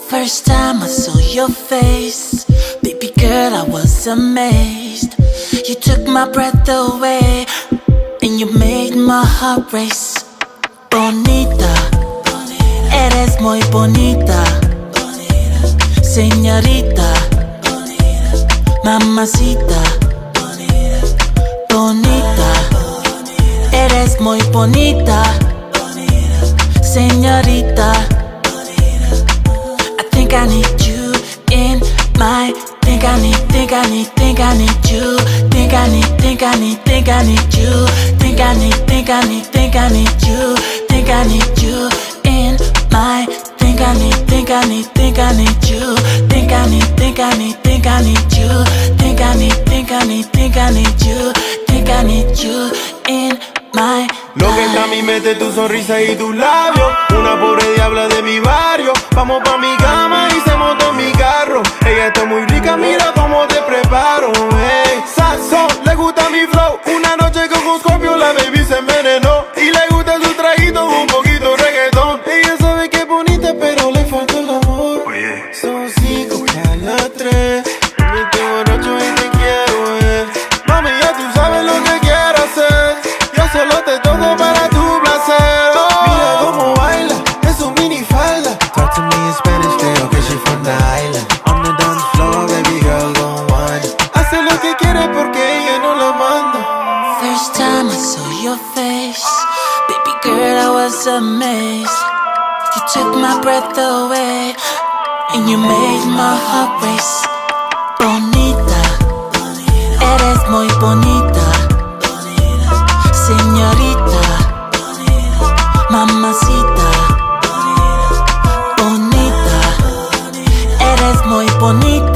First time I saw your face, baby girl, I was amazed. You took my breath away, and you made my heart race. Bonita, eres muy bonita, señorita, mamacita. Bonita, eres muy bonita, señorita. I need you in my think I need you think I need you think I need you think I need you think I need you think I need you in my think I need you think I need you think I need you think I need you think I need you in my. Lo que está a mi mente, tu sonrisa y tus labios. Una pobre diabla de mi barrio. Vamos pa' mi cama y se montó en mi carro. Ella está muy rica, mira cómo te preparo. Hey, Saxo, le gusta mi flow. Una noche con un Scorpio, la baby se envenenó. Y le gusta su traguito, un poquito reggaetón. Ella sabe que es bonita, pero le falta el amor. Oye. Son 5 que a las 3. Me estoy borracho y te quiero ver. Mami, ya tú sabes lo que quiero hacer. Yo solo te toco para tu placer. Oh. Mira cómo baila, es su minifalda. Talk to me in Spanish, creo que she from the island. On the dance floor, baby girl, gon' whine. Hace lo que quiere porque ella no la manda. First time I saw your face, baby girl, I was amazed. You took my breath away, and you made my heart race. Bonita, eres muy bonita, señorita, mamacita. Bonita, eres muy bonita.